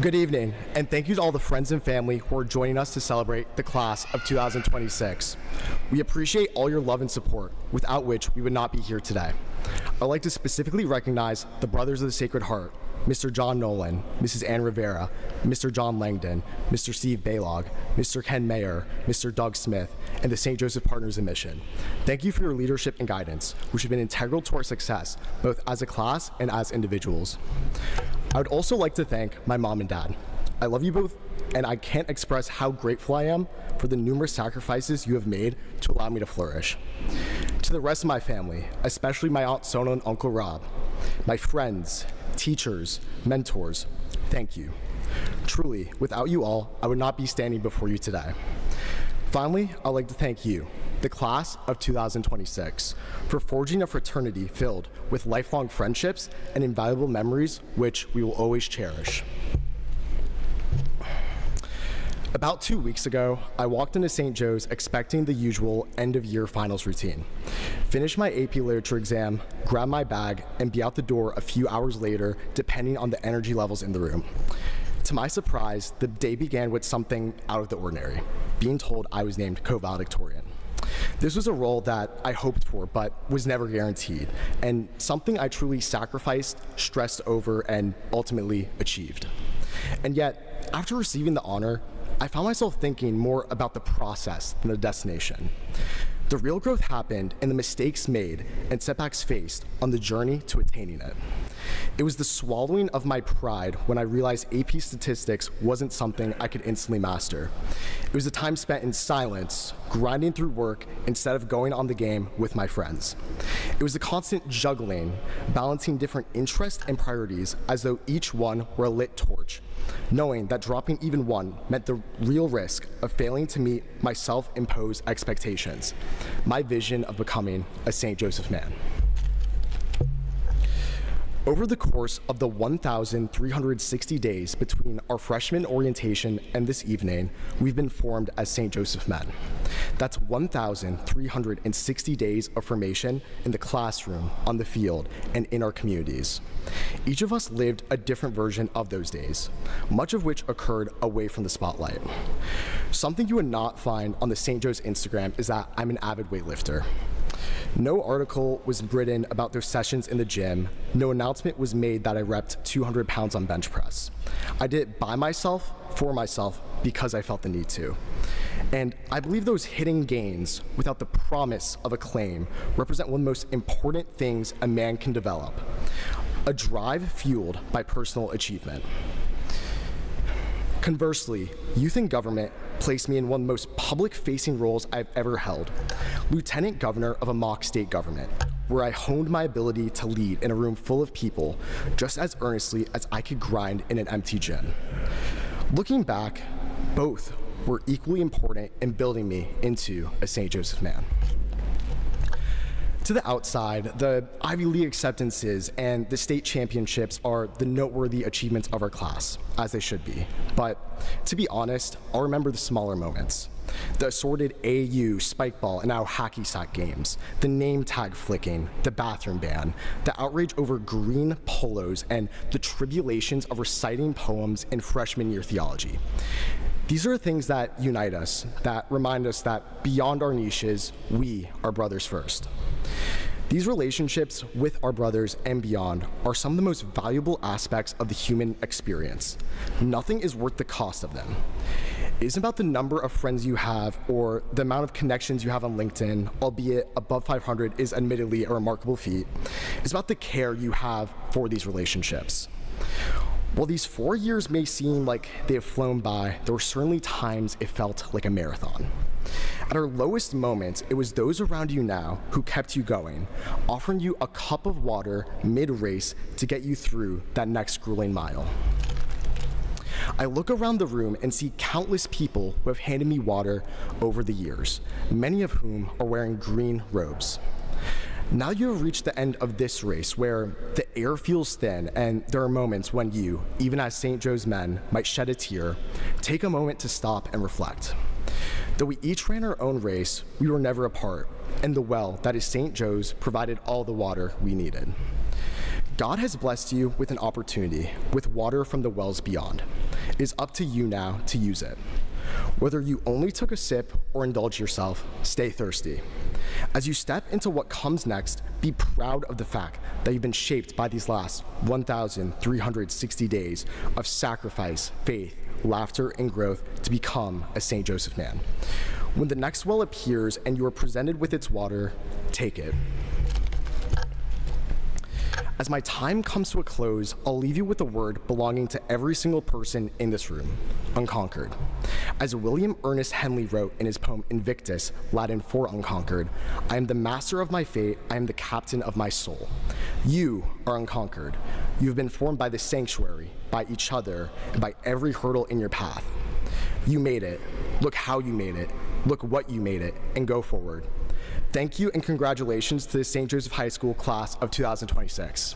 Good evening, and thank you to all the friends and family who are joining us to celebrate the class of 2026. We appreciate all your love and support, without which we would not be here today. I'd like to specifically recognize the Brothers of the Sacred Heart, Mr. John Nolan, Mrs. Ann Rivera, Mr. John Langdon, Mr. Steve Baylog, Mr. Ken Mayer, Mr. Doug Smith, and the St. Joseph Partners in Mission. Thank you for your leadership and guidance, which have been integral to our success, both as a class and as individuals. I would also like to thank my mom and dad. I love you both, and I can't express how grateful I am for the numerous sacrifices you have made to allow me to flourish. To the rest of my family, especially my Aunt Sona and Uncle Rob, my friends, teachers, mentors, thank you. Truly, without you all, I would not be standing before you today. Finally, I'd like to thank you, the class of 2026, for forging a fraternity filled with lifelong friendships and invaluable memories which we will always cherish. About 2 weeks ago, I walked into St. Joe's expecting the usual end-of-year finals routine. Finish my AP Literature exam, grab my bag, and be out the door a few hours later, depending on the energy levels in the room. To my surprise, the day began with something out of the ordinary, being told I was named co-valedictorian. This was a role that I hoped for, but was never guaranteed, and something I truly sacrificed, stressed over, and ultimately achieved. And yet, after receiving the honor, I found myself thinking more about the process than the destination. The real growth happened in the mistakes made and setbacks faced on the journey to attaining it. It was the swallowing of my pride when I realized AP statistics wasn't something I could instantly master. It was the time spent in silence, grinding through work instead of going on the game with my friends. It was the constant juggling, balancing different interests and priorities as though each one were a lit torch, knowing that dropping even one meant the real risk of failing to meet my self-imposed expectations, my vision of becoming a St. Joseph man. Over the course of the 1,360 days between our freshman orientation and this evening, we've been formed as St. Joseph men. That's 1,360 days of formation in the classroom, on the field, and in our communities. Each of us lived a different version of those days, much of which occurred away from the spotlight. Something you would not find on the St. Joe's Instagram is that I'm an avid weightlifter. No article was written about their sessions in the gym. No announcement was made that I repped 200 pounds on bench press. I did it by myself, for myself, because I felt the need to. And I believe those hidden gains, without the promise of acclaim, represent one of the most important things a man can develop: a drive fueled by personal achievement. Conversely, youth in government placed me in one of the most public-facing roles I've ever held, Lieutenant Governor of a mock state government, where I honed my ability to lead in a room full of people just as earnestly as I could grind in an empty gym. Looking back, both were equally important in building me into a St. Joseph man. To the outside, the Ivy League acceptances and the state championships are the noteworthy achievements of our class, as they should be. But to be honest, I'll remember the smaller moments. The assorted AU, spike ball, and now hacky sack games, the name tag flicking, the bathroom ban, the outrage over green polos, and the tribulations of reciting poems in freshman year theology. These are things that unite us, that remind us that beyond our niches, we are brothers first. These relationships with our brothers and beyond are some of the most valuable aspects of the human experience. Nothing is worth the cost of them. It isn't about the number of friends you have or the amount of connections you have on LinkedIn, albeit above 500 is admittedly a remarkable feat. It's about the care you have for these relationships. While these 4 years may seem like they have flown by, there were certainly times it felt like a marathon. At our lowest moments, it was those around you now who kept you going, offering you a cup of water mid-race to get you through that next grueling mile. I look around the room and see countless people who have handed me water over the years, many of whom are wearing green robes. Now you have reached the end of this race where the air feels thin and there are moments when you, even as St. Joe's men, might shed a tear. Take a moment to stop and reflect. Though we each ran our own race, we were never apart, and the well that is St. Joe's provided all the water we needed. God has blessed you with an opportunity, with water from the wells beyond. It is up to you now to use it. Whether you only took a sip or indulge yourself, stay thirsty. As you step into what comes next, be proud of the fact that you've been shaped by these last 1,360 days of sacrifice, faith, laughter, and growth to become a St. Joseph man. When the next well appears and you are presented with its water, take it. As my time comes to a close, I'll leave you with a word belonging to every single person in this room: unconquered. As William Ernest Henley wrote in his poem Invictus, Latin for unconquered, I am the master of my fate, I am the captain of my soul. You are unconquered. You have been formed by the sanctuary, by each other, and by every hurdle in your path. You made it. Look how you made it. Look what you made it, and go forward. Thank you and congratulations to the St. Joseph High School class of 2026.